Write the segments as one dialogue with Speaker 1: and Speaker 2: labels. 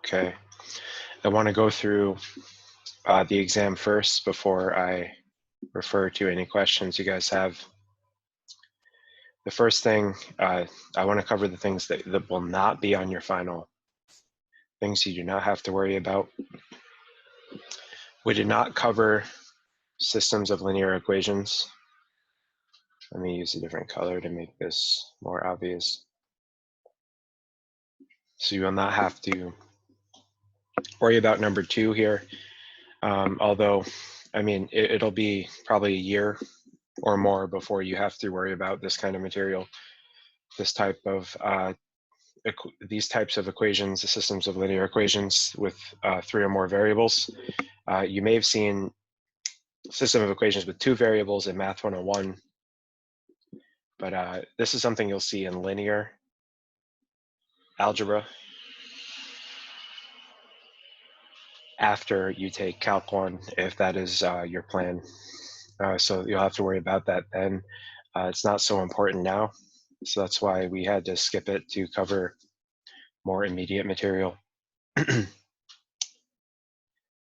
Speaker 1: Okay, I want to go through the exam first before I refer to any questions you guys have. The first thing, I want to cover the things that will not be on your final, things you do not have to worry about. We did not cover systems of linear equations. Let me use a different color to make this more obvious. So you will not have to worry about number 2 here. Although, I mean, it'll be probably a year or more before you have to worry about this kind of material, this type of these types of equations, the systems of linear equations with 3 or more variables. You may have seen system of equations with 2 variables in Math 101, but this is something you'll see in linear algebra after you take Calc 1, if that is your plan. So you'll have to worry about that then. It's not so important now, so that's why we had to skip it to cover more immediate material.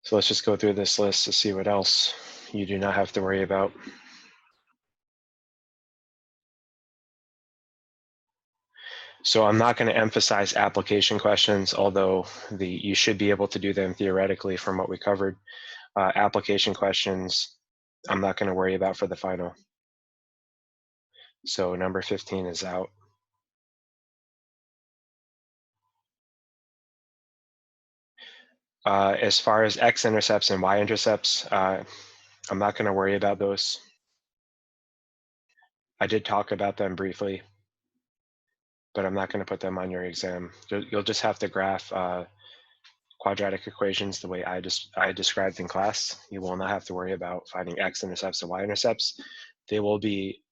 Speaker 1: So let's just go through this list to see what else you do not have to worry about. So I'm not going to emphasize application questions, although you should be able to do them theoretically from what we covered. Application questions, I'm not going to worry about for the final. So number 15 is out. As far as x-intercepts and y-intercepts, I'm not going to worry about those. I did talk about them briefly, but I'm not going to put them on your exam. You'll just have to graph quadratic equations the way I described in class. You will not have to worry about finding x-intercepts and y-intercepts. They will be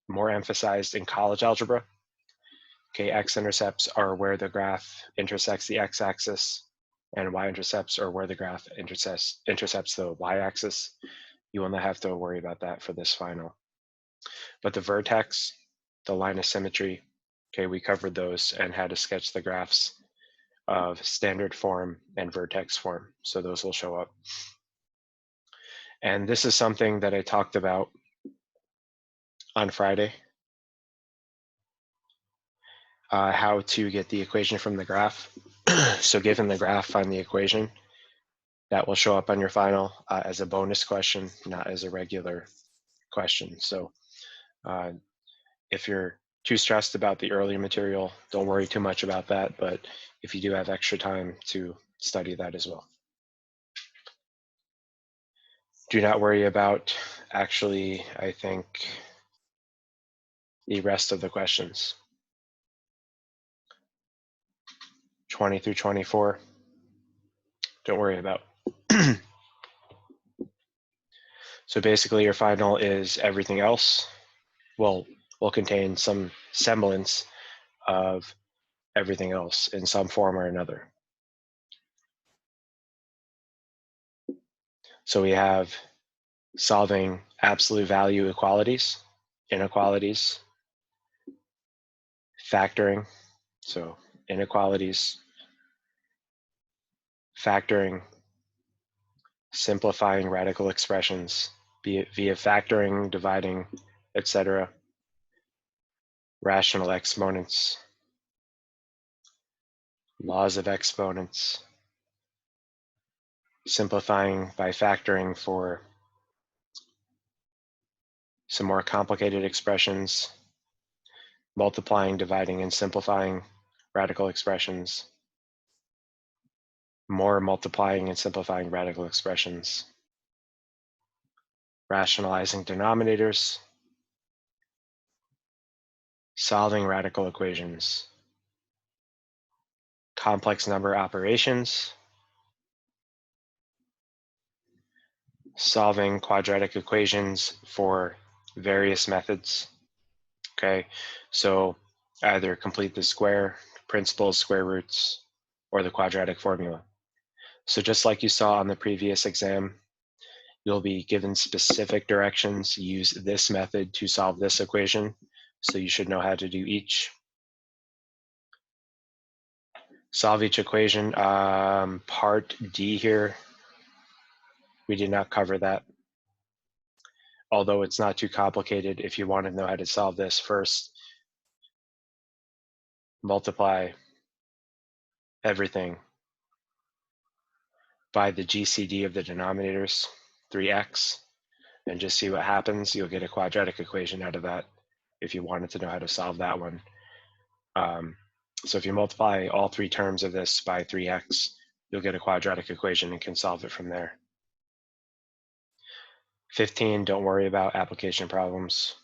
Speaker 1: more emphasized in college algebra. Okay, x-intercepts are where the graph intersects the x-axis, and y-intercepts are where the graph intercepts the y-axis. You will not have to worry about that for this final. But the vertex, the line of symmetry, okay, we covered those and had to sketch the graphs of standard form and vertex form. So those will show up. And this is something that I talked about on Friday, how to get the equation from the graph. So given the graph, find the equation. That will show up on your final as a bonus question, not as a regular question. So if you're too stressed about the earlier material, don't worry too much about that. But if you do have extra time, to study that as well. Do not worry about actually, I think, the rest of the questions. 20 through 24, don't worry about. So basically your final is everything else will contain some semblance of everything else in some form or another. So we have solving absolute value equalities, inequalities, factoring, so inequalities, factoring, simplifying radical expressions via factoring, dividing, etc., rational exponents, laws of exponents, simplifying by factoring for some more complicated expressions, multiplying, dividing, and simplifying radical expressions, more multiplying and simplifying radical expressions, rationalizing denominators, solving radical equations, complex number operations, solving quadratic equations for various methods. Okay, so either complete the square, principles, square roots, or the quadratic formula. So just like you saw on the previous exam, you'll be given specific directions. Use this method to solve this equation. So you should know how to do each. Solve each equation. Part D here, we did not cover that. Although it's not too complicated, if you want to know how to solve this, first multiply everything by the GCD of the denominators, 3x, and just see what happens. You'll get a quadratic equation out of that if you wanted to know how to solve that one. So if you multiply all three terms of this by 3x, you'll get a quadratic equation and can solve it from there. 15, don't worry about application problems.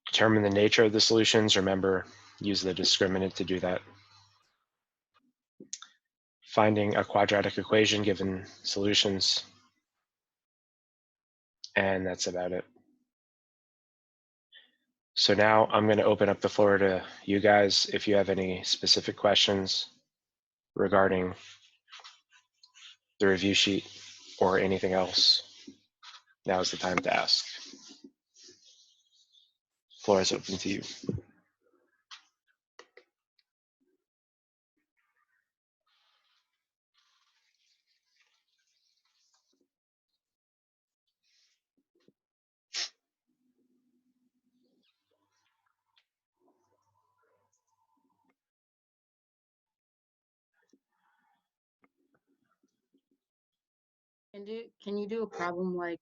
Speaker 1: Determine the nature of the solutions. Remember, use the discriminant to do that. Finding a quadratic equation given solutions. And that's about it. So now I'm going to open up the floor to you guys if you have any specific questions regarding the review sheet or anything else. Now is the time to ask. Floor is open to you.
Speaker 2: Can you do a problem like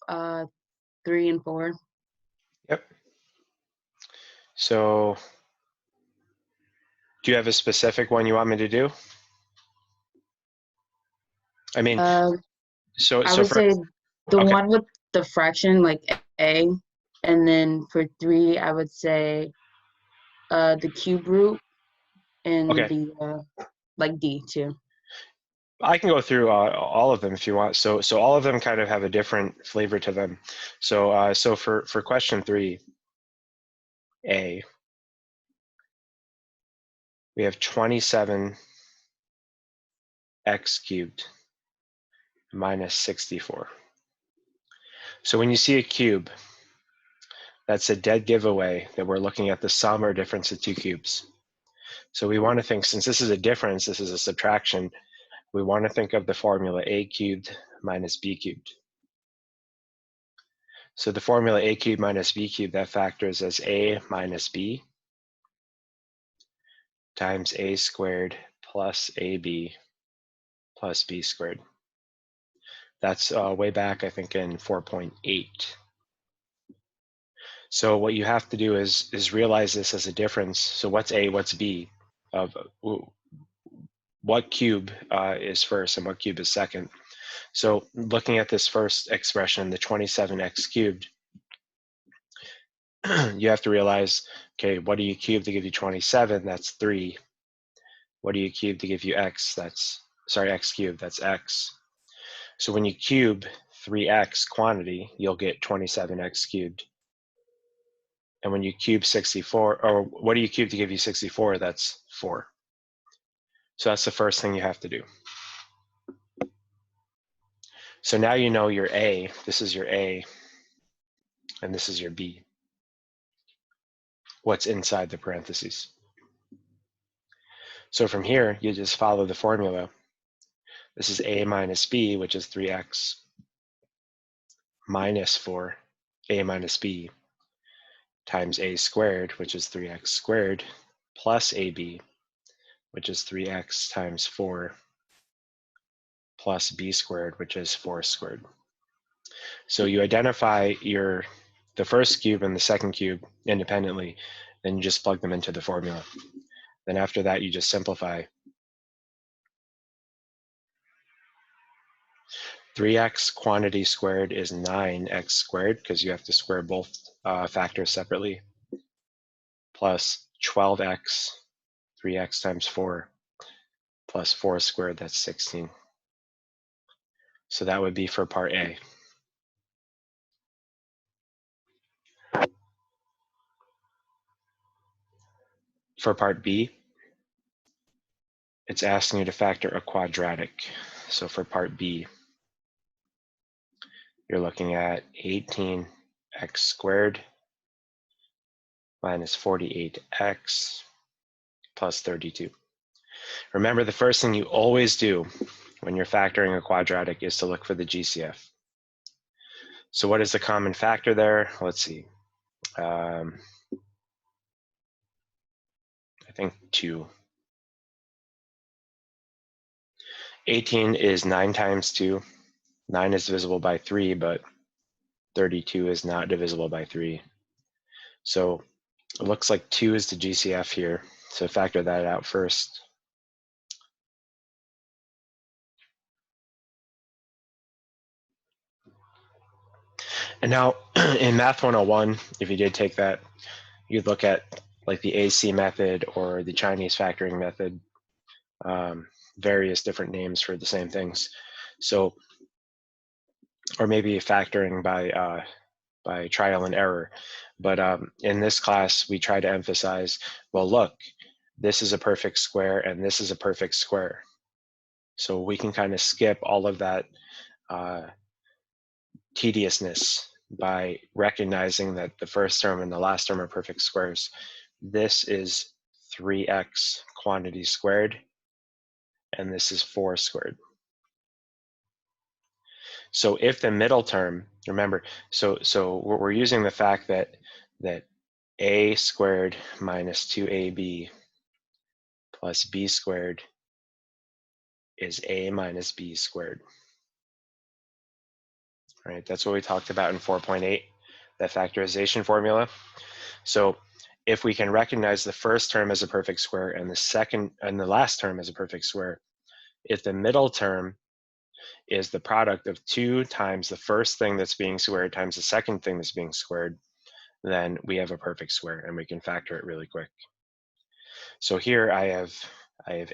Speaker 2: 3 and 4?
Speaker 1: Yep. So do you have a specific one you want me to do? I mean,
Speaker 2: I
Speaker 1: so
Speaker 2: would
Speaker 1: for,
Speaker 2: say the
Speaker 1: okay,
Speaker 2: one with the fraction like a, and then for 3 I would say the cube root and
Speaker 1: okay.
Speaker 2: the like d too.
Speaker 1: I can go through all of them if you want. So all of them kind of have a different flavor to them. So so for question 3A, we have 27x cubed minus 64. So when you see a cube, that's a dead giveaway that we're looking at the sum or difference of two cubes. So we want to think, since this is a difference, this is a subtraction, we want to think of the formula a cubed minus b cubed. So the formula a cubed minus b cubed, that factors as a minus b times a squared plus ab plus b squared. That's way back, I think, in 4.8. So what you have to do is realize this as a difference. So what's a, what's b? Of what cube is first and what cube is second. So looking at this first expression, the 27x cubed, you have to realize, okay, what do you cube to give you 27? That's 3. What do you cube to give you x? That's, sorry, x cubed, that's x. So when you cube 3x quantity, you'll get 27x cubed. And when you cube 64, or what do you cube to give you 64? That's 4. So that's the first thing you have to do. So now you know your a, this is your a, and this is your b. What's inside the parentheses. So from here, you just follow the formula. This is a minus b, which is 3x, minus 4, a minus b, times a squared, which is 3x squared, plus ab, which is 3x times 4, plus b squared, which is 4 squared. So you identify the first cube and the second cube independently, then you just plug them into the formula. Then after that, you just simplify. 3x quantity squared is 9x squared, because you have to square both factors separately, plus 12x, 3x times 4, plus 4 squared, that's 16. So that would be for part A. For part B, it's asking you to factor a quadratic. So for part B, you're looking at 18x squared minus 48x plus 32. Remember, the first thing you always do when you're factoring a quadratic is to look for the GCF. So what is the common factor there? Let's see. I think 2. 18 is 9 times 2. 9 is divisible by 3, but 32 is not divisible by 3. So it looks like 2 is the GCF here. So factor that out first. And now in Math 101, if you did take that, you'd look at like the AC method or the Chinese factoring method, various different names for the same things. So, or maybe factoring by trial and error. But in this class, we try to emphasize, well, look, this is a perfect square and this is a perfect square. So we can kind of skip all of that tediousness by recognizing that the first term and the last term are perfect squares. This is 3x quantity squared, and this is 4 squared. So if the middle term, remember, so we're using the fact that a squared minus 2ab plus b squared is a minus b squared. Right, that's what we talked about in 4.8, that factorization formula. So if we can recognize the first term as a perfect square and the second and the last term as a perfect square, if the middle term is the product of 2 times the first thing that's being squared times the second thing that's being squared, then we have a perfect square and we can factor it really quick. So here I have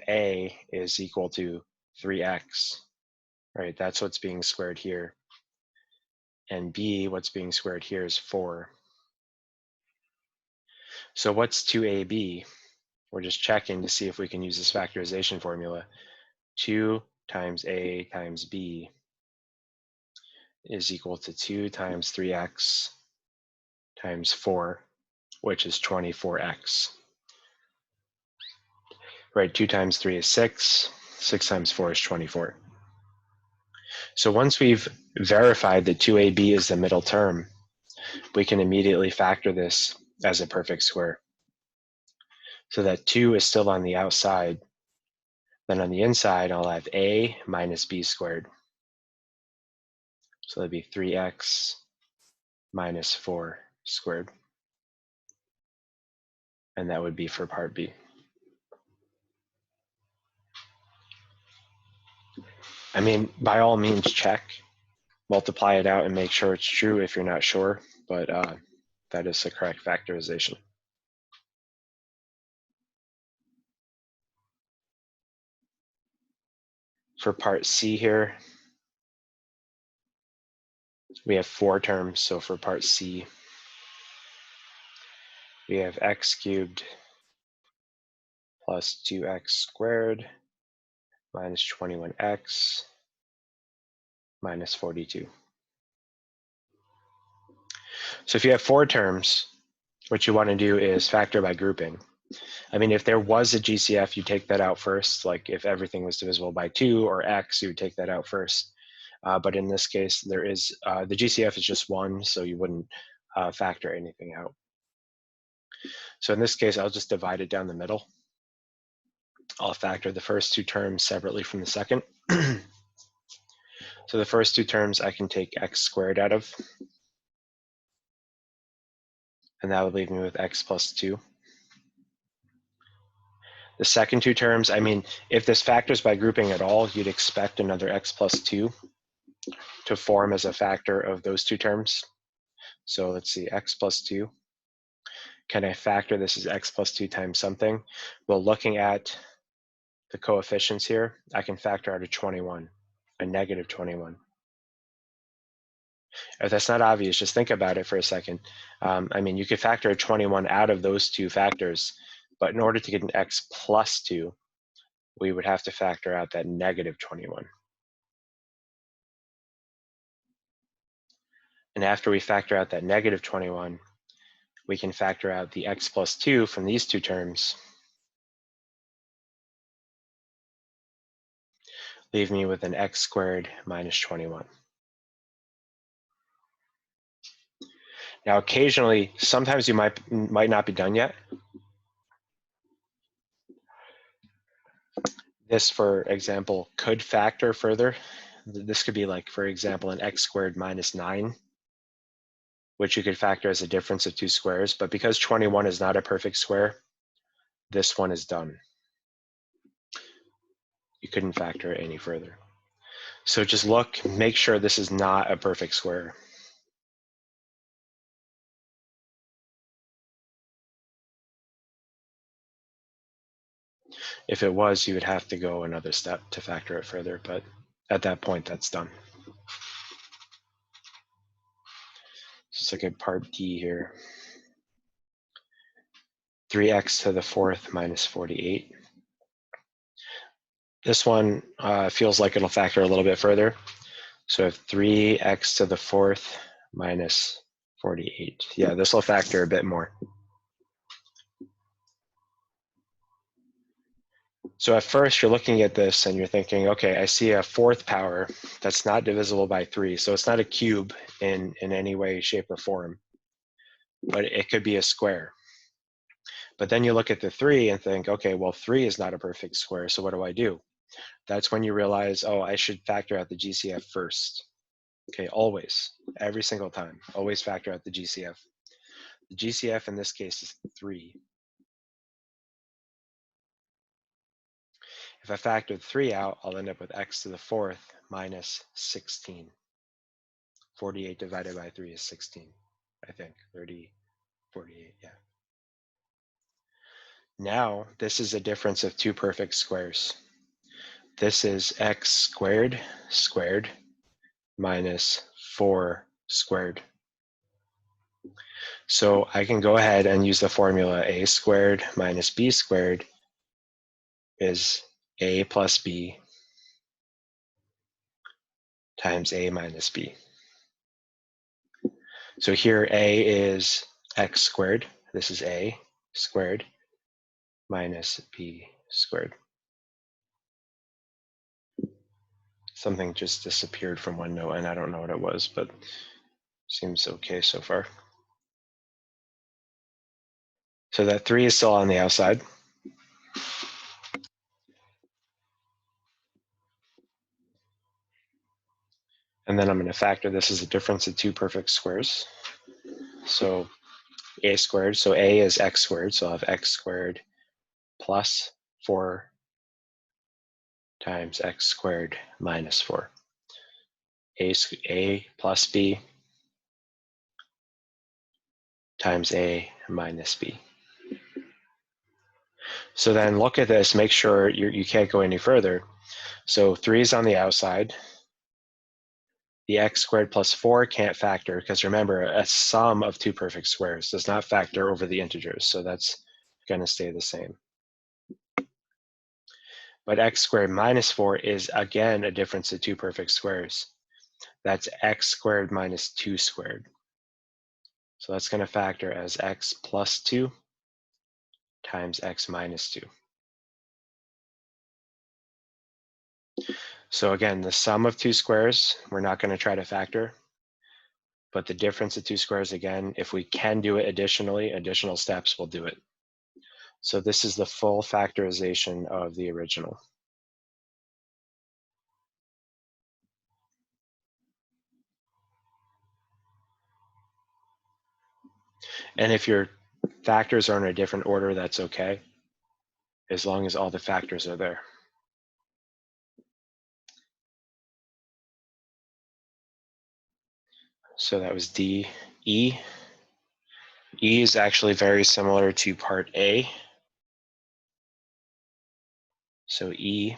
Speaker 1: a is equal to 3x, right? That's what's being squared here. And b, what's being squared here is 4. So what's 2ab? We're just checking to see if we can use this factorization formula. 2 times a times b is equal to 2 times 3x times 4, which is 24x. Right, 2 times 3 is 6. 6 times 4 is 24. So once we've verified that 2ab is the middle term, we can immediately factor this as a perfect square. So that 2 is still on the outside. Then on the inside, I'll have a minus b squared. So that'd be 3x minus 4 squared. And that would be for part B. I mean, by all means, check, multiply it out and make sure it's true if you're not sure, but that is the correct factorization. For part C here, we have 4 terms. So for part C, we have x cubed plus 2x squared minus 21x minus 42. So if you have 4 terms, what you want to do is factor by grouping. I mean, if there was a GCF, you take that out first. Like if everything was divisible by 2 or x, you would take that out first. But in this case, there is the GCF is just 1, so you wouldn't factor anything out. So in this case, I'll just divide it down the middle. I'll factor the first 2 terms separately from the second. So the first 2 terms I can take x squared out of. And that would leave me with x plus 2. The second 2 terms, I mean, if this factors by grouping at all, you'd expect another x plus 2 to form as a factor of those 2 terms. So let's see, x plus 2. Can I factor this as x plus 2 times something? Well, looking at the coefficients here, I can factor out a 21, a negative 21. If that's not obvious, just think about it for a second. I mean, you could factor a 21 out of those 2 factors, but in order to get an x plus 2, we would have to factor out that negative 21. And after we factor out that negative 21, we can factor out the x plus 2 from these 2 terms. leave me with an x squared minus 21. Now, occasionally, sometimes you might not be done yet. This, for example, could factor further. This could be like, for example, an x squared minus 9, which you could factor as a difference of two squares. But because 21 is not a perfect square, this one is done. You couldn't factor it any further. So just look, make sure this is not a perfect square. If it was, you would have to go another step to factor it further, but at that point, that's done. Let's look at part D here. 3x to the fourth minus 48. This one feels like it'll factor a little bit further. So I have 3x to the fourth minus 48. Yeah, this will factor a bit more. So at first you're looking at this and you're thinking, okay, I see a fourth power that's not divisible by 3. So it's not a cube in any way, shape, or form, but it could be a square. But then you look at the 3 and think, okay, well, 3 is not a perfect square, so what do I do? That's when you realize, oh, I should factor out the GCF first. Okay, always, every single time, always factor out the GCF. The GCF in this case is 3. If I factor 3 out, I'll end up with x to the fourth minus 16. 48 divided by 3 is 16, I think. 30, 48, yeah. Now, this is a difference of two perfect squares. This is x squared squared minus 4 squared. So I can go ahead and use the formula a squared minus b squared is a plus b times a minus b. So here a is x squared. This is a squared minus b squared. Something just disappeared from one note and I don't know what it was, but seems okay so far. So that 3 is still on the outside. And then I'm going to factor this as a difference of two perfect squares. So a squared, so a is x squared, so I'll have x squared plus 4 times x squared minus 4. A plus b times a minus b. So then look at this, make sure you can't go any further. So 3 is on the outside. The x squared plus 4 can't factor because remember, a sum of two perfect squares does not factor over the integers. So that's going to stay the same. But x squared minus 4 is, again, a difference of two perfect squares. That's x squared minus 2 squared. So that's going to factor as x plus 2 times x minus 2. So again, the sum of two squares, we're not going to try to factor. But the difference of two squares, again, if we can do it additionally, additional steps, we'll do it. So this is the full factorization of the original. And if your factors are in a different order, that's okay, as long as all the factors are there. So that was D. E. E is actually very similar to part A. So E,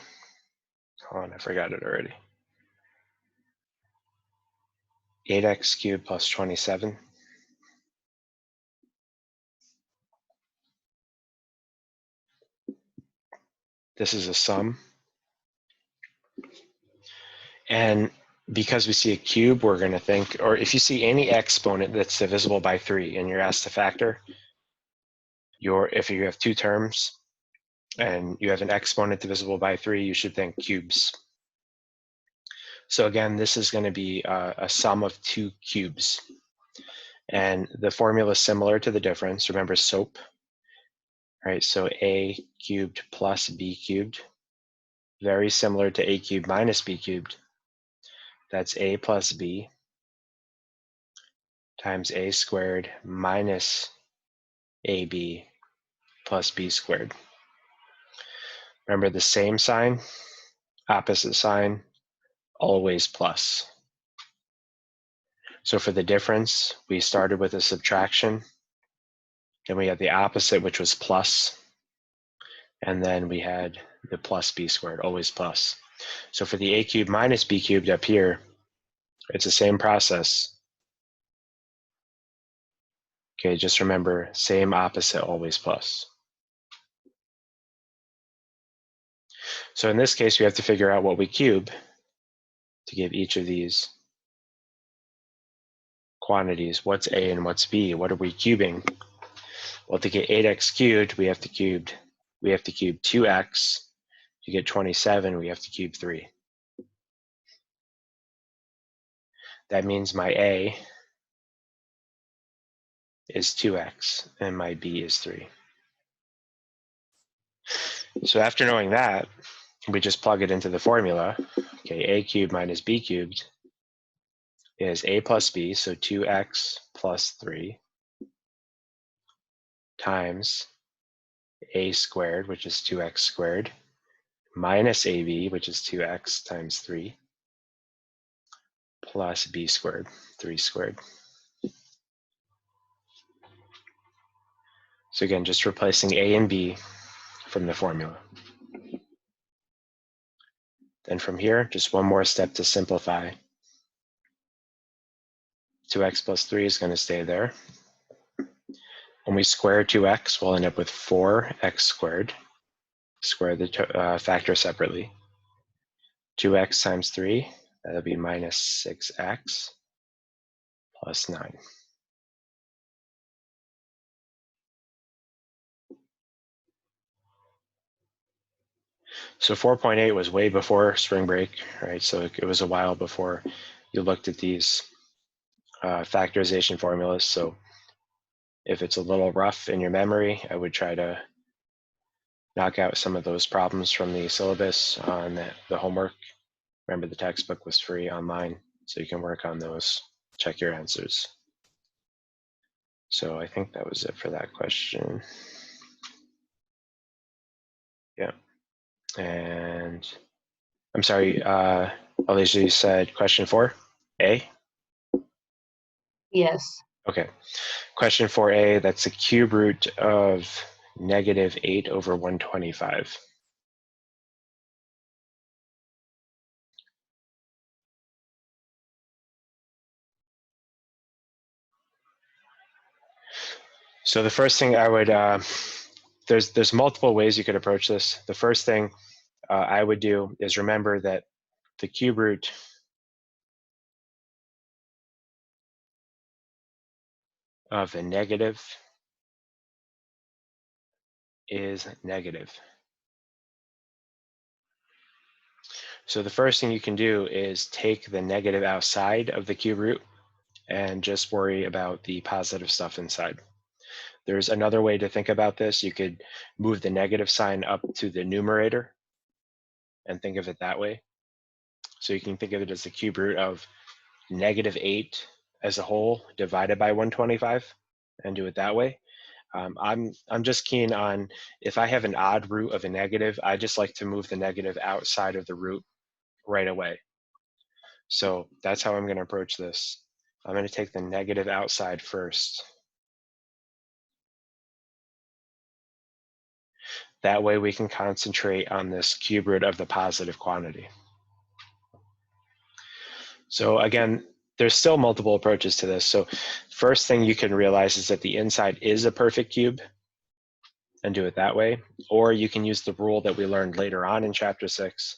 Speaker 1: hold on, I forgot it already. 8x cubed plus 27. This is a sum. And because we see a cube, we're going to think, or if you see any exponent that's divisible by 3 and you're asked to factor, if you have two terms and you have an exponent divisible by 3, you should think cubes. So again, this is going to be a sum of two cubes. And the formula is similar to the difference. Remember SOAP, right? So a cubed plus b cubed, very similar to a cubed minus b cubed. That's a plus b times a squared minus ab plus b squared. Remember the same sign, opposite sign, always plus. So for the difference, we started with a subtraction. Then we had the opposite, which was plus. And then we had the plus b squared, always plus. So for the a cubed minus b cubed up here, it's the same process. Okay, just remember, same opposite, always plus. So in this case, we have to figure out what we cube to give each of these quantities. What's a and what's b? What are we cubing? Well, to get 8x cubed, we have to cube 2x. To get 27, we have to cube 3. That means my a is 2x and my b is 3. So after knowing that, we just plug it into the formula. Okay, a cubed minus b cubed is a plus b, so 2x plus 3 times a squared, which is 2x squared, minus ab, which is 2x times 3, plus b squared, 3 squared. So again, just replacing a and b from the formula. Then from here, just one more step to simplify. 2x plus 3 is going to stay there. When we square 2x, we'll end up with 4x squared. Square the factor separately. 2x times 3, that'll be minus 6x plus 9. So 4.8 was way before spring break, right? So it was a while before you looked at these factorization formulas. So if it's a little rough in your memory, I would try to knock out some of those problems from the syllabus on the homework. Remember, the textbook was free online, so you can work on those, check your answers. So I think that was it for that question. Yeah. And I'm sorry, Alicia, you said question 4A?
Speaker 2: Yes.
Speaker 1: Okay. Question 4A, that's the cube root of negative 8 over 125. So the first thing I would, there's multiple ways you could approach this. The first thing I would do is remember that the cube root of a negative is negative. So the first thing you can do is take the negative outside of the cube root and just worry about the positive stuff inside. There's another way to think about this. You could move the negative sign up to the numerator and think of it that way. So you can think of it as the cube root of negative 8 as a whole divided by 125 and do it that way. I'm just keen on, if I have an odd root of a negative, I just like to move the negative outside of the root right away. So that's how I'm going to approach this. I'm going to take the negative outside first. That way we can concentrate on this cube root of the positive quantity. So again, there's still multiple approaches to this. So first thing you can realize is that the inside is a perfect cube and do it that way. Or you can use the rule that we learned later on in chapter 6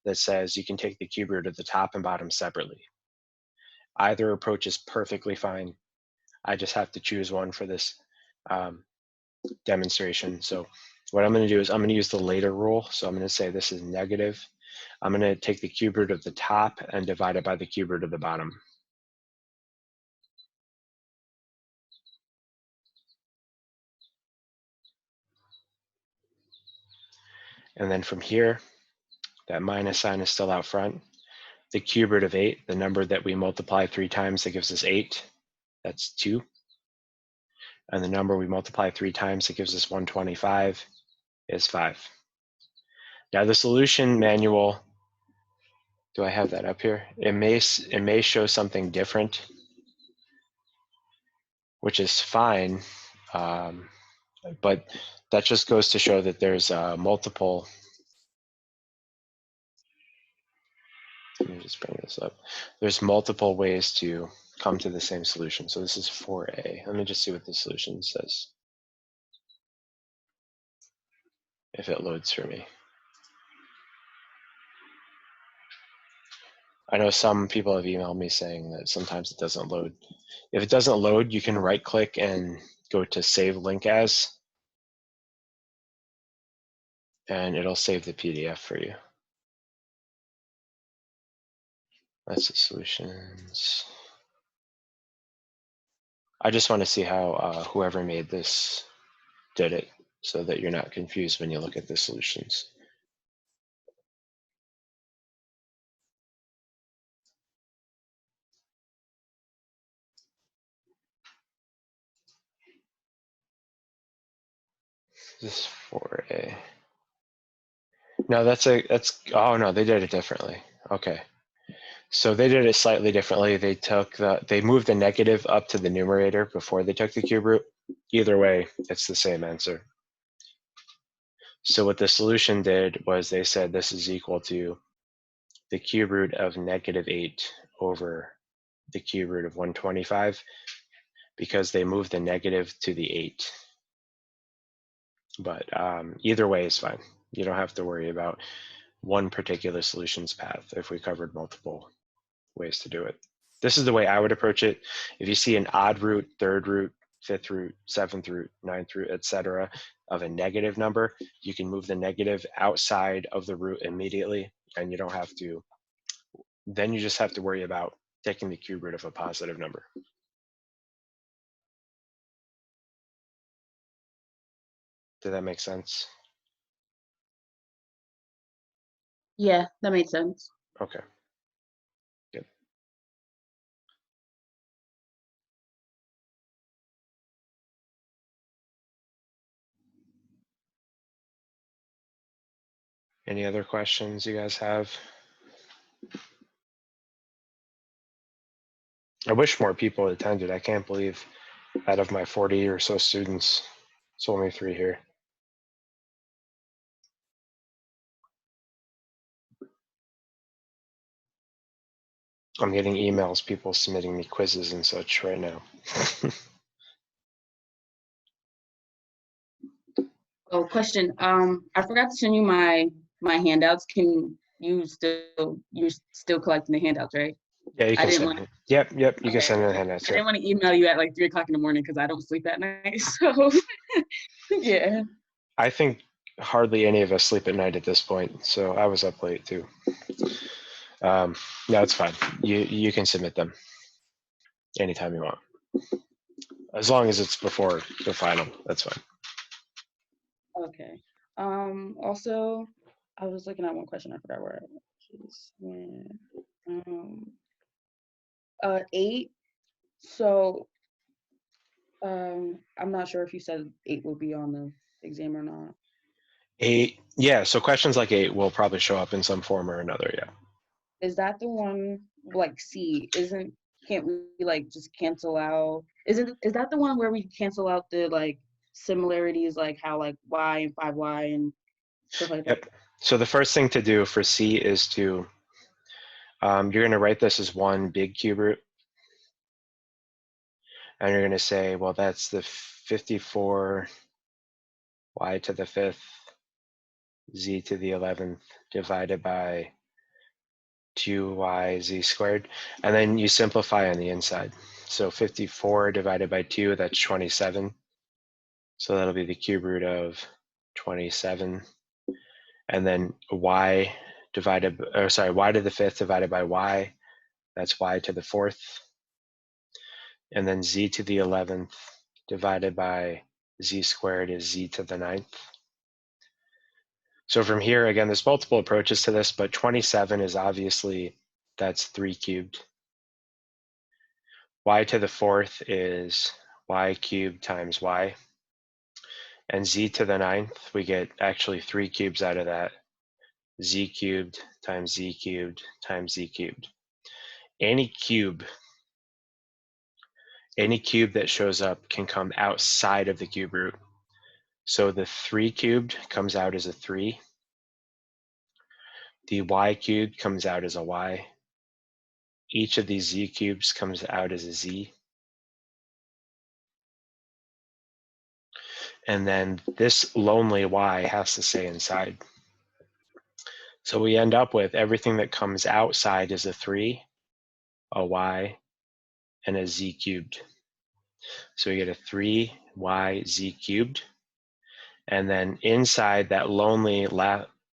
Speaker 1: that says you can take the cube root of the top and bottom separately. Either approach is perfectly fine. I just have to choose one for this demonstration. So what I'm going to do is I'm going to use the later rule. So I'm going to say this is negative I'm going to take the cube root of the top and divide it by the cube root of the bottom. And then from here, that minus sign is still out front. The cube root of 8, the number that we multiply 3 times that gives us 8, that's 2. And the number we multiply 3 times that gives us 125 is 5. Now the solution manual, do I have that up here? It may show something different, which is fine, but that just goes to show that there's multiple. Let me just bring this up. There's multiple ways to come to the same solution. So this is 4a. Let me just see what the solution says, if it loads for me. I know some people have emailed me saying that sometimes it doesn't load. If it doesn't load, you can right click and go to save link as, and it'll save the PDF for you. That's the solutions. I just want to see how whoever made this did it so that you're not confused when you look at the solutions. This is 4a. No, that's oh no, they did it differently. Okay. So they did it slightly differently. They moved the negative up to the numerator before they took the cube root. Either way, it's the same answer. So what the solution did was they said this is equal to the cube root of -8 over the cube root of 125 because they moved the negative to the 8. But either way is fine. You don't have to worry about one particular solution's path if we covered multiple ways to do it. This is the way I would approach it. If you see an odd root, third root, fifth root, seventh root, ninth root, etc., of a negative number, you can move the negative outside of the root immediately, and you don't have to. Then you just have to worry about taking the cube root of a positive number. Did that make sense?
Speaker 2: Yeah, that made sense.
Speaker 1: Okay. Good. Any other questions you guys have? I wish more people attended. I can't believe out of my 40 or so students, it's only 3 here. I'm getting emails, people submitting me quizzes and such right now.
Speaker 2: Oh, question. I forgot to send you my handouts. Can you're still collecting the handouts, right?
Speaker 1: Yeah, you can send it. Yep, you can send in the handouts.
Speaker 2: I didn't want to email you at like 3 o'clock in the morning because I don't sleep at night. So yeah.
Speaker 1: I think hardly any of us sleep at night at this point, so I was up late too. No, it's fine. You can submit them anytime you want, as long as it's before the final. That's fine.
Speaker 2: Okay. Also, I was looking at one question. I forgot where it was. 8. So, I'm not sure if you said 8 will be on the exam or not.
Speaker 1: 8, yeah. So questions like 8 will probably show up in some form or another. Yeah.
Speaker 2: Is that the one like C? Can't we like just cancel out? Is that the one where we cancel out the like similarities, like how like y and 5y and stuff like that?
Speaker 1: Yep. So the first thing to do for C is to you're going to write this as one big cube root. And you're going to say, well, that's the 54 y to the 5th z to the 11th divided by 2yz squared. And then you simplify on the inside. So 54 divided by 2, that's 27. So that'll be the cube root of 27. And then y divided, or sorry, y to the 5th divided by y, that's y to the 4th. And then z to the 11th divided by z squared is z to the 9th. So from here, again, there's multiple approaches to this, but 27 is obviously, that's 3 cubed. Y to the 4th is y cubed times y. And z to the 9th, we get actually 3 cubes out of that. Z cubed times z cubed times z cubed. Any cube that shows up can come outside of the cube root. So the 3 cubed comes out as a 3. The y cubed comes out as a y. Each of these z cubes comes out as a z. And then this lonely y has to stay inside. So we end up with everything that comes outside is a 3, a y, and a z cubed. So we get a 3yz cubed. And then inside that lonely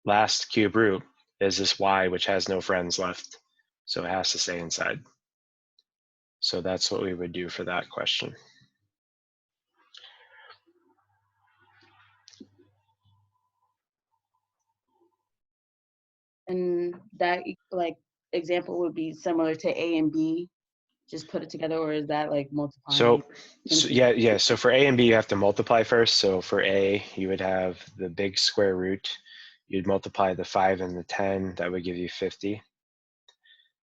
Speaker 1: last cube root is this y, which has no friends left. So it has to stay inside. So that's what we would do for that question.
Speaker 2: And that like example would be similar to A and B, just put it together, or is that like multiplying?
Speaker 1: So yeah. So for A and B, you have to multiply first. So for A, you would have the big square root. You'd multiply the 5 and the 10. That would give you 50.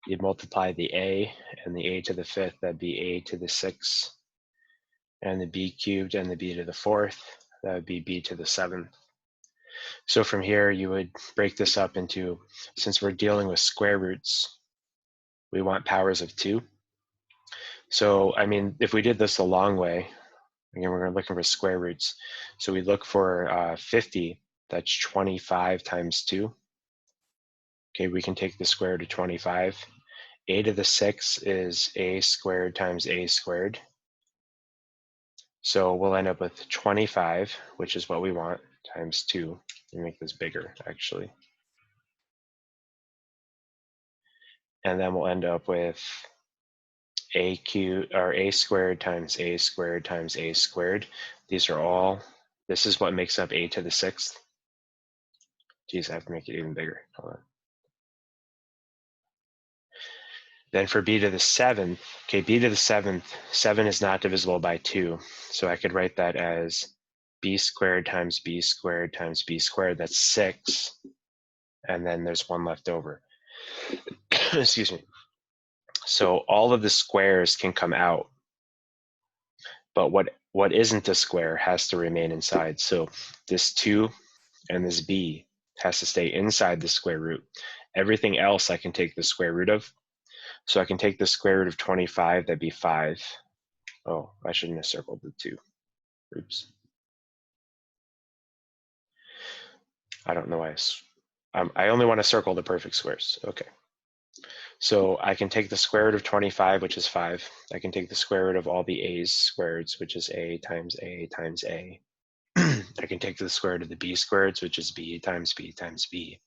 Speaker 1: You'd multiply the A and the A to the 5th. That'd be A to the 6th. And the B cubed and the B to the 4th. That would be B to the 7th. So from here, you would break this up into, since we're dealing with square roots, we want powers of 2. So, I mean, if we did this the long way, again, we're looking for square roots. So we look for 50, that's 25 times 2. Okay, we can take the square root of 25. A to the 6 is a squared times a squared. So we'll end up with 25, which is what we want, times 2. Let me make this bigger, actually. And then we'll end up with a squared times a squared times a squared. These are all, this is what makes up a to the 6th. Geez, I have to make it even bigger. Hold on. Then for b to the 7th, okay, b to the 7th, 7 is not divisible by 2. So I could write that as b squared times b squared times b squared. That's 6. And then there's 1 left over. Excuse me. So all of the squares can come out. But what isn't a square has to remain inside. So this 2 and this b has to stay inside the square root. Everything else I can take the square root of. So I can take the square root of 25, that'd be 5. Oh, I shouldn't have circled the 2. Oops. I don't know why. I only want to circle the perfect squares. Okay. So I can take the square root of 25, which is 5. I can take the square root of all the a's squareds, which is a times a times a. I can take the square root of the b squareds, which is b times b times b.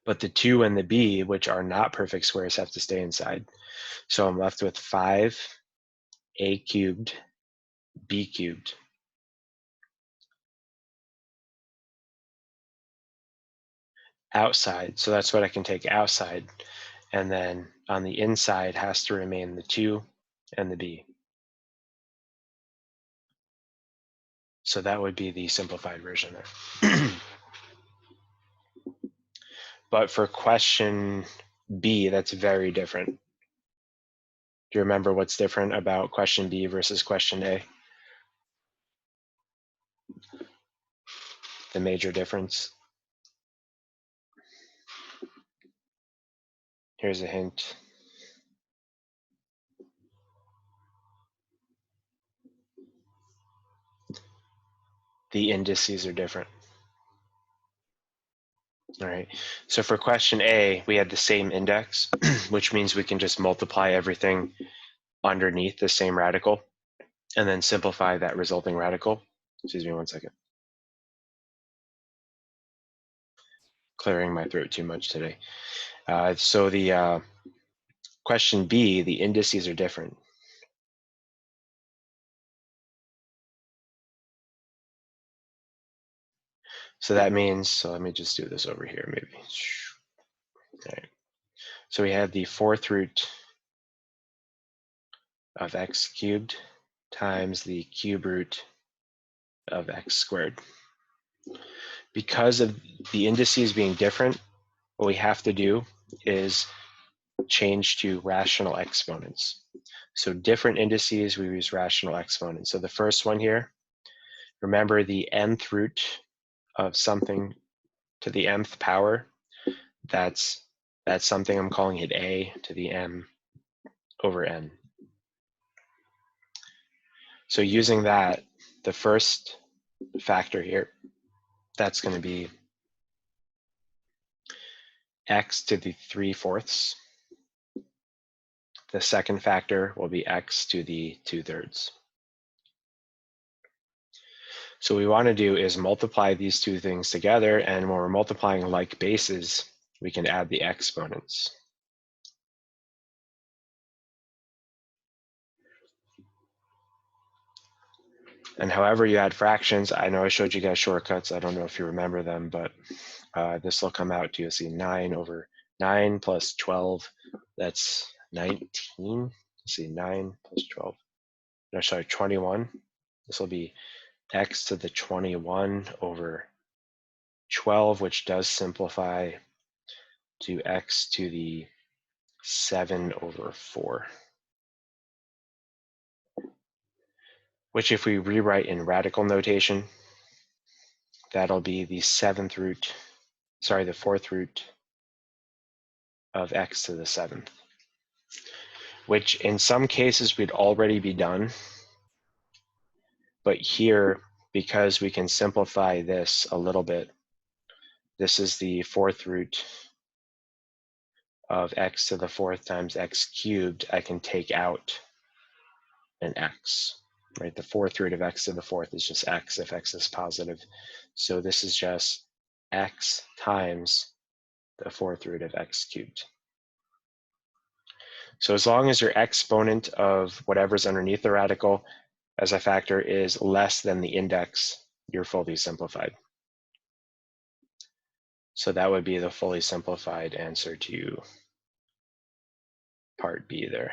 Speaker 1: But the 2 and the b, which are not perfect squares, have to stay inside. So I'm left with 5 a cubed b cubed. Outside, so that's what I can take outside. And then on the inside has to remain the 2 and the b. So that would be the simplified version there. But for question B, that's very different. Do you remember what's different about question B versus question A? The major difference? Here's a hint. The indices are different. All right, so for question A, we had the same index, which means we can just multiply everything underneath the same radical and then simplify that resulting radical. Excuse me one second. clearing my throat too much today. So the question B, the indices are different. So that means, so let me just do this over here maybe. All right. So we have the 4th root of x cubed times the cube root of x squared. Because of the indices being different, what we have to do is change to rational exponents. So different indices, we use rational exponents. So the first one here, remember the nth root of something to the mth power, that's something, I'm calling it a to the m over n. So using that, the first factor here, that's going to be x to the 3/4. The second factor will be x to the 2/3. So what we want to do is multiply these two things together, and when we're multiplying like bases, we can add the exponents. And however you add fractions, I know I showed you guys shortcuts. I don't know if you remember them, but this will come out to, you'll see 9 over 9 plus 12, that's 19. Let's see, 9 plus 12. No, sorry, 21. This will be x to the 21 over 12, which does simplify to x to the 7 over 4. Which if we rewrite in radical notation, that'll be the 4th root of x to the 7th. Which in some cases we'd already be done. But here, because we can simplify this a little bit, this is the 4th root of x to the 4th times x cubed. I can take out an x, right? The 4th root of x to the 4th is just x if x is positive. So this is just x times the 4th root of x cubed. So as long as your exponent of whatever's underneath the radical as a factor is less than the index, you're fully simplified. So that would be the fully simplified answer to part B there.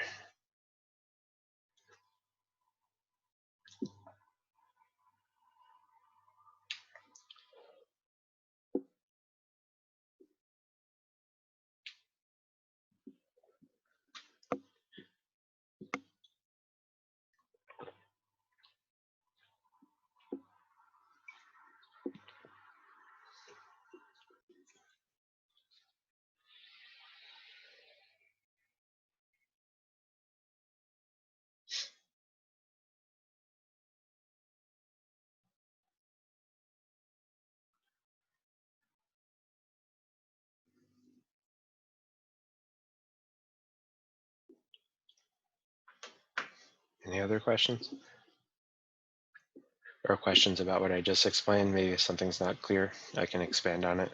Speaker 1: Any other questions? Or questions about what I just explained? Maybe if something's not clear, I can expand on it.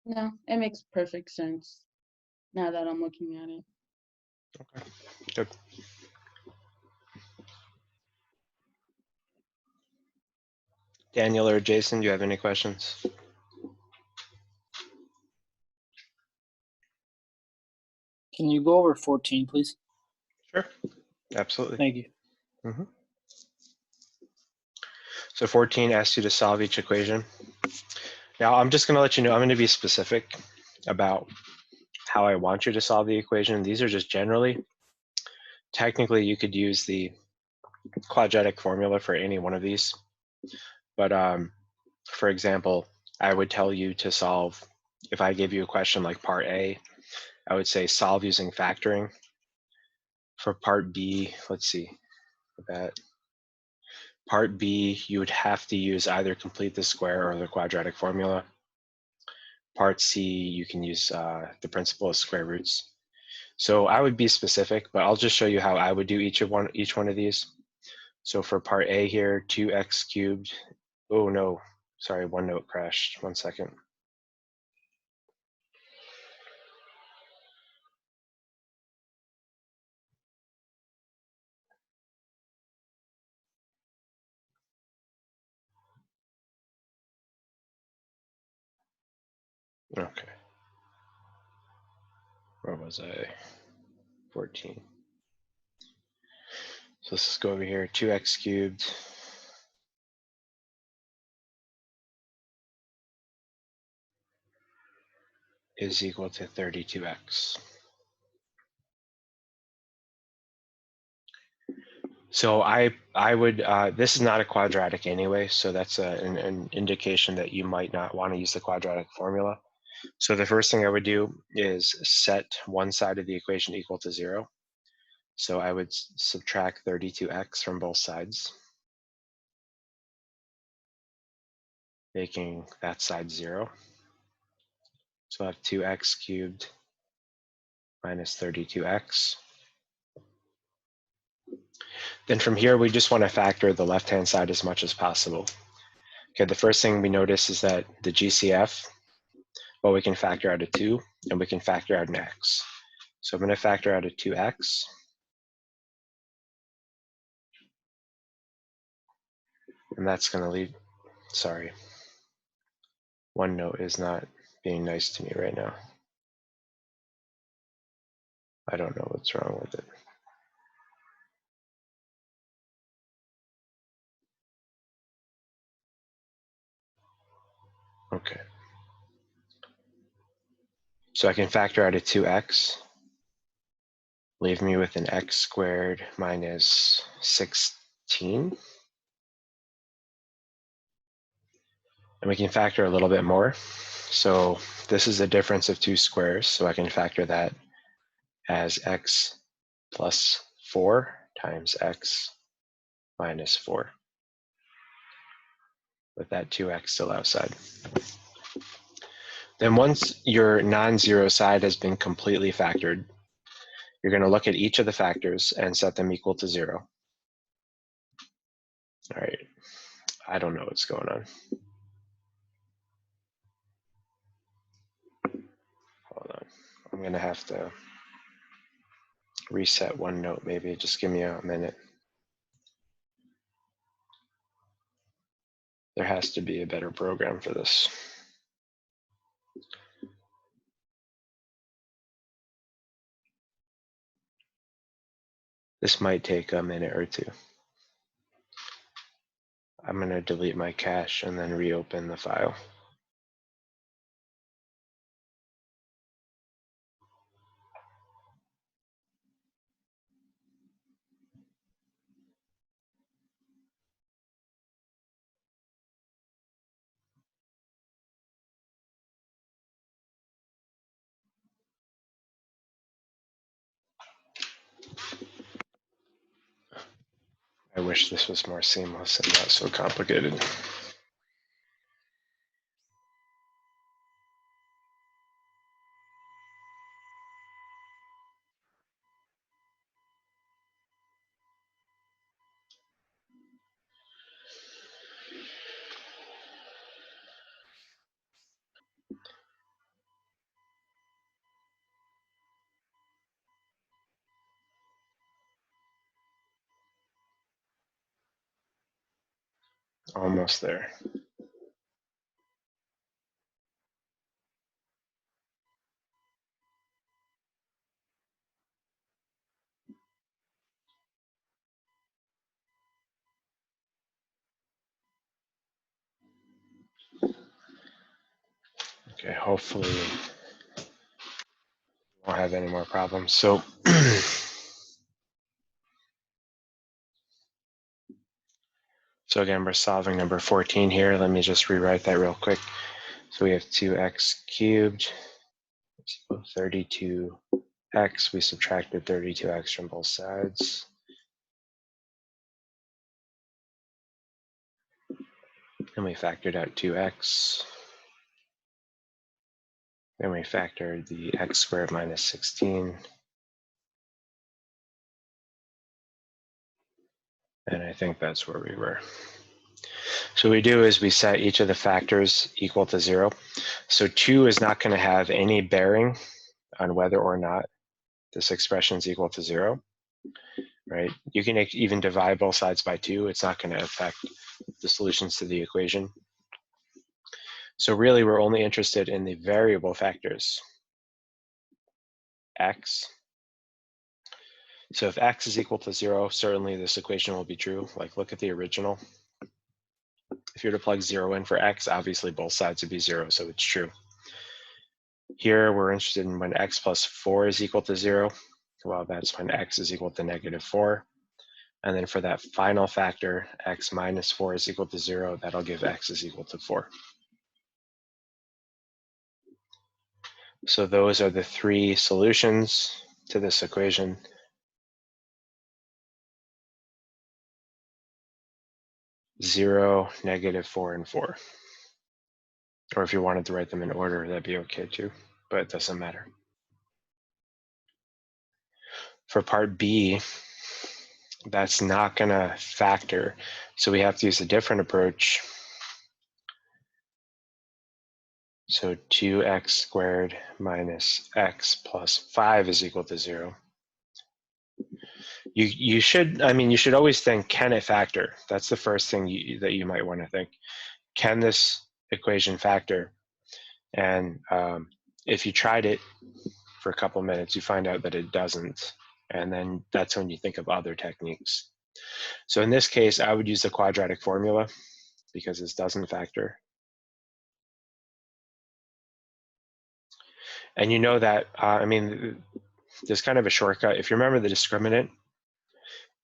Speaker 2: No, it makes perfect sense now that I'm looking at it.
Speaker 1: Okay, good. Daniel or Jason, do you have any questions?
Speaker 3: Can you go over 14, please?
Speaker 1: Sure, absolutely.
Speaker 3: Thank you.
Speaker 1: So 14 asks you to solve each equation. Now I'm just going to let you know, I'm going to be specific about how I want you to solve the equation. These are just generally. Technically, you could use the quadratic formula for any one of these. But for example, I would tell you to solve, if I gave you a question like part A, I would say solve using factoring. For part B, let's see, that part B, you would have to use either complete the square or the quadratic formula. part C, you can use the principle of square roots. So I would be specific, but I'll just show you how I would do each one of these. So for part A here, 2x cubed. Oh no, sorry, OneNote crashed. 1 second. Okay. Where was I? 14. So let's just go over here, 2x cubed. Is equal to 32x. So I would, this is not a quadratic anyway, so that's an indication that you might not want to use the quadratic formula. So the first thing I would do is set one side of the equation equal to 0. So I would subtract 32x from both sides, making that side 0. So I have 2x cubed minus 32x. Then from here, we just want to factor the left-hand side as much as possible. Okay, the first thing we notice is that the GCF, well, we can factor out a 2, and we can factor out an x. So I'm going to factor out a 2x. And that's going to lead, sorry, OneNote is not being nice to me right now. I don't know what's wrong with it. Okay. So I can factor out a 2x, leave me with an x squared minus 16. And we can factor a little bit more. So this is a difference of 2 squares, so I can factor that as x plus 4 times x minus 4, with that 2x still outside. Then once your non-zero side has been completely factored, you're going to look at each of the factors and set them equal to 0. All right, I don't know what's going on. Hold on, I'm going to have to reset OneNote maybe. Just give me a minute. There has to be a better program for this. This might take a minute or two. I'm going to delete my cache and then reopen the file. I wish this was more seamless and not so complicated. Almost there. Okay, hopefully we won't have any more problems. So so again, we're solving number 14 here. Let me just rewrite that real quick. So we have 2x cubed, 32x. We subtracted 32x from both sides. And we factored out 2x. Then we factor the x squared minus 16. And I think that's where we were. So what we do is we set each of the factors equal to 0. So 2 is not going to have any bearing on whether or not this expression is equal to 0, right? You can even divide both sides by 2. It's not going to affect the solutions to the equation. So really, we're only interested in the variable factors, x. So if x is equal to 0, certainly this equation will be true. Like, look at the original. If you were to plug 0 in for x, obviously both sides would be 0, so it's true. Here, we're interested in when x plus 4 is equal to 0. Well, that's when x is equal to -4. And then for that final factor, x minus 4 is equal to 0, that'll give x is equal to 4. So those are the three solutions to this equation. Zero, -4, and 4. Or if you wanted to write them in order, that'd be okay too, but it doesn't matter. For part B, that's not gonna factor, so we have to use a different approach. So 2x squared minus x plus 5 is equal to 0. You should always think, can it factor? That's the first thing that you might want to think. Can this equation factor? And if you tried it for a couple minutes, you find out that it doesn't. And then that's when you think of other techniques. So in this case, I would use the quadratic formula because this doesn't factor. And you know that, there's kind of a shortcut. If you remember the discriminant,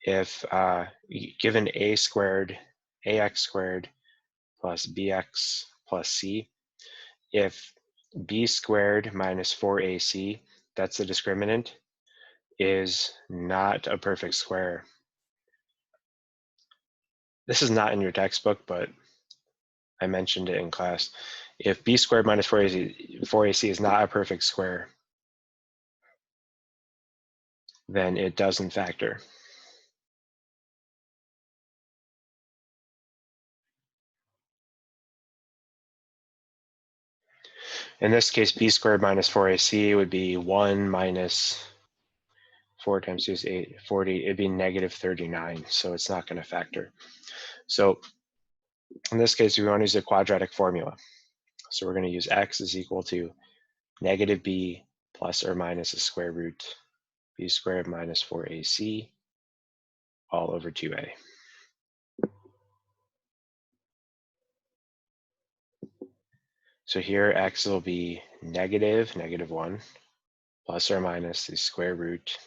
Speaker 1: if given ax squared plus bx plus c, if b squared minus 4ac, that's the discriminant, is not a perfect square. This is not in your textbook, but I mentioned it in class. If b squared minus 4ac is not a perfect square, then it doesn't factor. In this case, b squared minus 4ac would be 1 minus 4 times 2 is 8, 40. It'd be -39, so it's not going to factor. So in this case, we want to use a quadratic formula. So we're going to use x is equal to -b plus or minus the square root b squared minus 4ac all over 2a. So here x will be -1 plus or minus the square root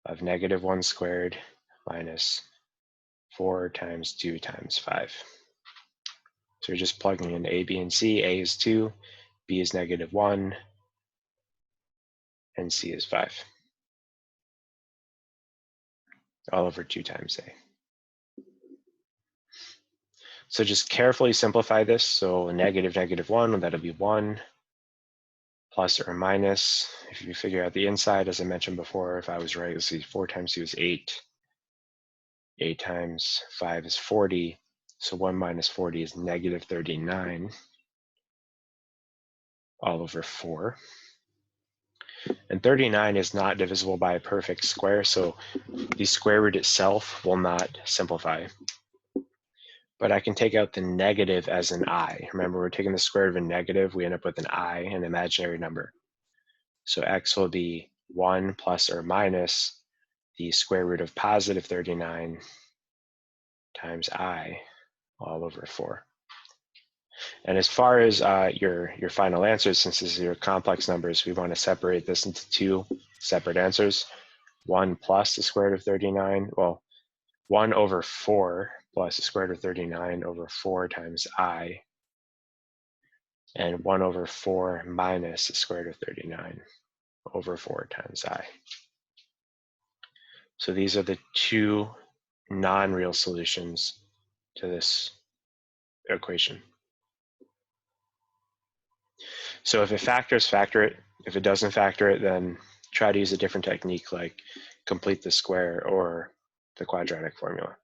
Speaker 1: of -1 squared minus 4 times 2 times 5. So we're just plugging in a, b, and c. A is 2, b is -1, and c is 5. All over 2 times a. So just carefully simplify this. So -1, that'll be 1, plus or minus. If you figure out the inside, as I mentioned before, if I was right, let's see, 4 times 2 is 8. 8 times 5 is 40. So 1 minus 40 is -39 all over 4. And 39 is not divisible by a perfect square, so the square root itself will not simplify. But I can take out the negative as an I. Remember, we're taking the square root of a negative, we end up with an I, an imaginary number. So x will be 1 plus or minus the square root of positive 39 times I all over 4. And as far as your final answers, since these are your complex numbers, we want to separate this into two separate answers. 1 plus the square root of 39, well, 1 over 4 plus the square root of 39 over 4 times I, and 1 over 4 minus the square root of 39 over 4 times I. So these are the two non-real solutions to this equation. So if it factors, factor it. If it doesn't factor it, then try to use a different technique like complete the square or the quadratic formula.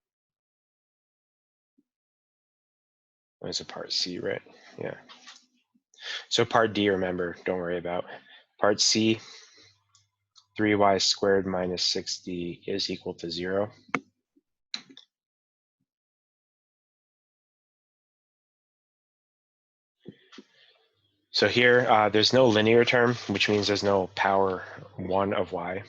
Speaker 1: There's a part C, right? Yeah. So part D, remember, don't worry about. Part C, 3y squared minus 6d is equal to 0. So here, there's no linear term, which means there's no power 1 of y.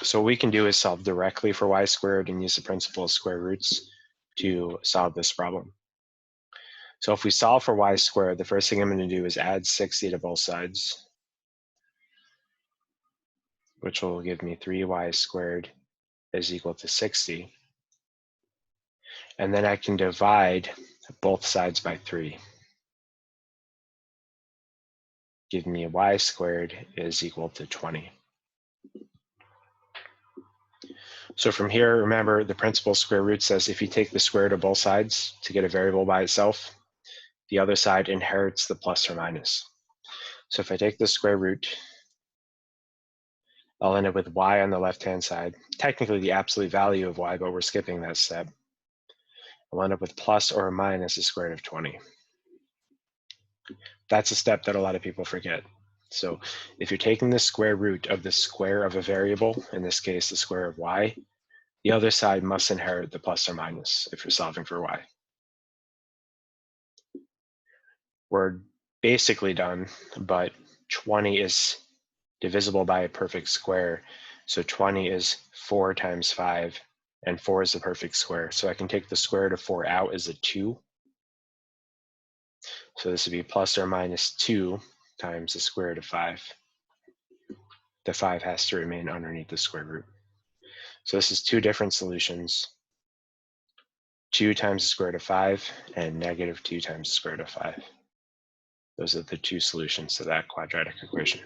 Speaker 1: So what we can do is solve directly for y squared and use the principle of square roots to solve this problem. So if we solve for y squared, the first thing I'm going to do is add 60 to both sides, which will give me 3y squared is equal to 60. And then I can divide both sides by 3. Give me y squared is equal to 20. So from here, remember the principle of square root says if you take the square root of both sides to get a variable by itself, the other side inherits the plus or minus. So if I take the square root, I'll end up with y on the left-hand side, technically the absolute value of y, but we're skipping that step. I'll end up with plus or minus the square root of 20. That's a step that a lot of people forget. So if you're taking the square root of the square of a variable, in this case, the square of y, the other side must inherit the plus or minus if you're solving for y. We're basically done, but 20 is divisible by a perfect square. So 20 is 4 times 5, and 4 is the perfect square. So I can take the square root of 4 out as a 2. So this would be plus or minus 2 times the square root of 5. The 5 has to remain underneath the square root. So this is two different solutions. 2 times the square root of 5 and negative 2 times the square root of 5. Those are the two solutions to that quadratic equation.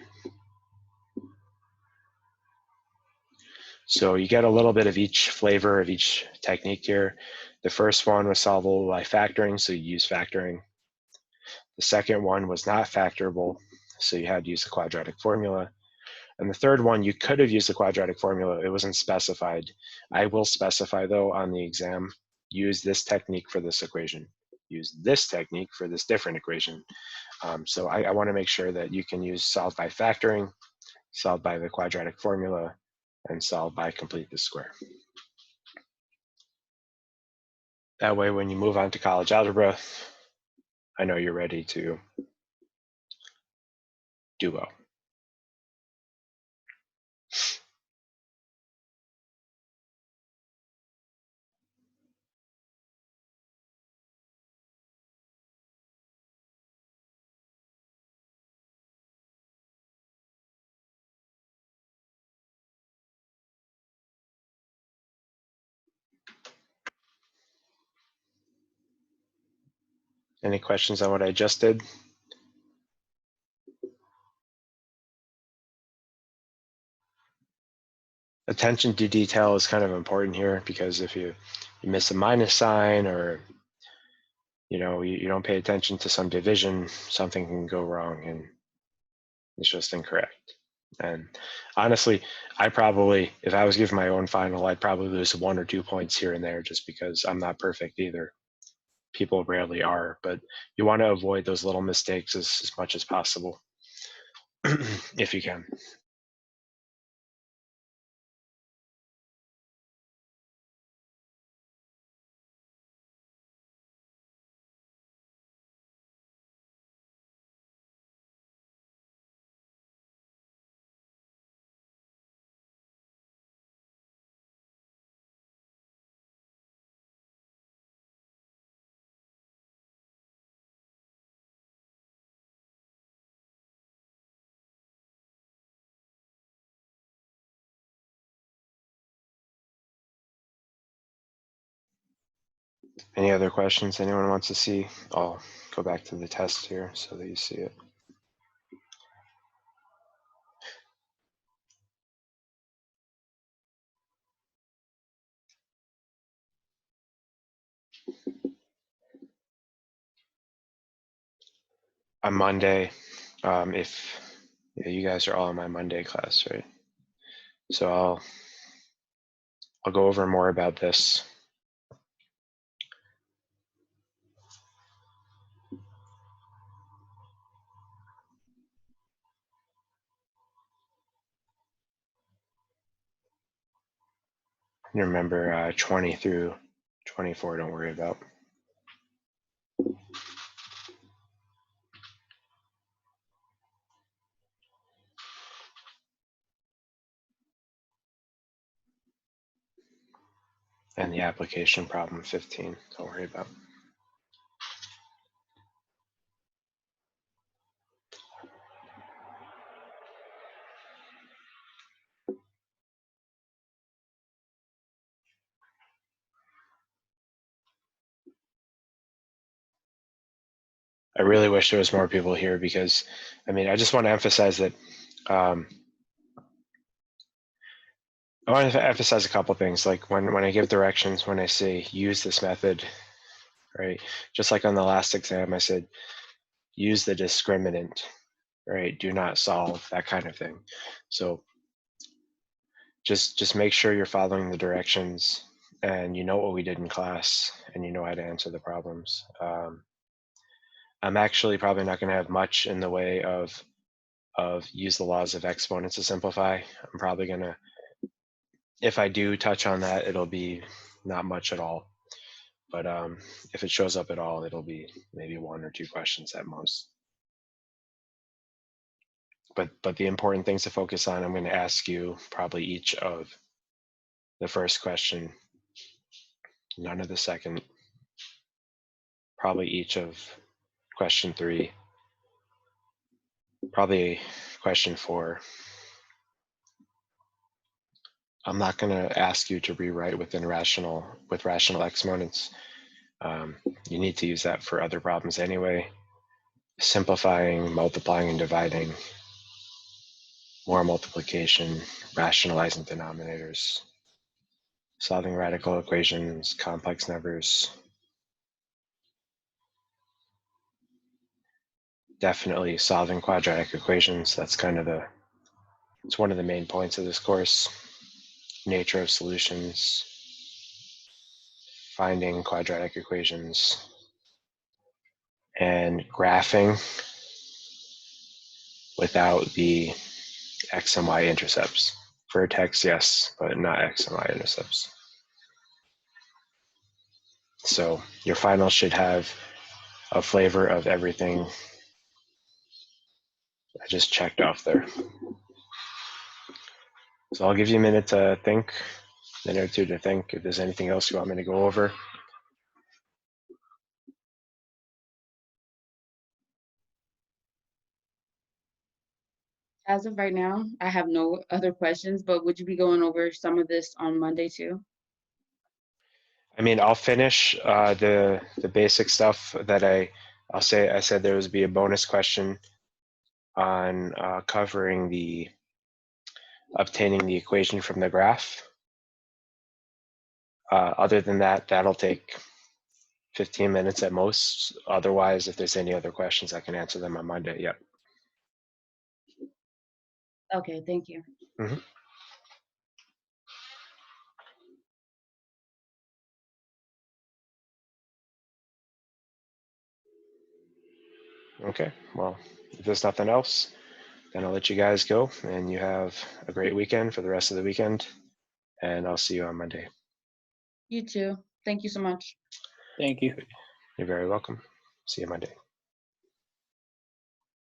Speaker 1: So you get a little bit of each flavor of each technique here. The first one was solvable by factoring, so you use factoring. The second one was not factorable, so you had to use the quadratic formula. And the third one, you could have used the quadratic formula. It wasn't specified. I will specify, though, on the exam, use this technique for this equation. Use this technique for this different equation. So I want to make sure that you can use solve by factoring, solve by the quadratic formula, and solve by complete the square. That way, when you move on to college algebra, I know you're ready to do well. Any questions on what I just did? Attention to detail is kind of important here, because if you miss a minus sign, or you don't pay attention to some division, something can go wrong and it's just incorrect. And honestly, I probably, if I was given my own final, I'd probably lose 1 or 2 points here and there, just because I'm not perfect either. People rarely are, but you want to avoid those little mistakes as much as possible, if you can. Any other questions anyone wants to see? I'll go back to the test here so that you see it. On Monday, if yeah, you guys are all in my Monday class, right? So I'll go over more about this. You remember 20 through 24, don't worry about. And the application problem 15, don't worry about. I really wish there was more people here because, I mean, I just want to emphasize that I want to emphasize a couple things. Like when I give directions, when I say use this method, right? Just like on the last exam, I said use the discriminant, right? Do not solve, that kind of thing. So just make sure you're following the directions and you know what we did in class and you know how to answer the problems. I'm actually probably not going to have much in the way of use the laws of exponents to simplify. I'm probably going to, if I do touch on that, it'll be not much at all. But if it shows up at all, it'll be maybe 1 or 2 questions at most. But the important things to focus on, I'm going to ask you probably each of the first question, none of the second, probably each of question 3, probably question 4. I'm not going to ask you to rewrite with rational exponents. You need to use that for other problems anyway. Simplifying, multiplying, and dividing, more multiplication, rationalizing denominators, solving radical equations, complex numbers. Definitely solving quadratic equations. That's kind of it's one of the main points of this course. Nature of solutions, finding quadratic equations, and graphing without the x and y intercepts. Vertex, yes, but not x and y intercepts. So your final should have a flavor of everything I just checked off there. So I'll give you a minute to think, a minute or 2 to think if there's anything else you want me to go over.
Speaker 2: As of right now, I have no other questions, but would you be going over some of this on Monday too?
Speaker 1: I mean, I'll finish the basic stuff that I said there would be a bonus question on covering the obtaining the equation from the graph. Other than that, that'll take 15 minutes at most. Otherwise, if there's any other questions, I can answer them on Monday. Yep.
Speaker 2: Okay, thank you.
Speaker 1: Mhm. Okay, well, if there's nothing else, then I'll let you guys go and you have a great weekend for the rest of the weekend. And I'll see you on Monday.
Speaker 2: You too. Thank you so much.
Speaker 3: Thank you.
Speaker 1: You're very welcome. See you Monday.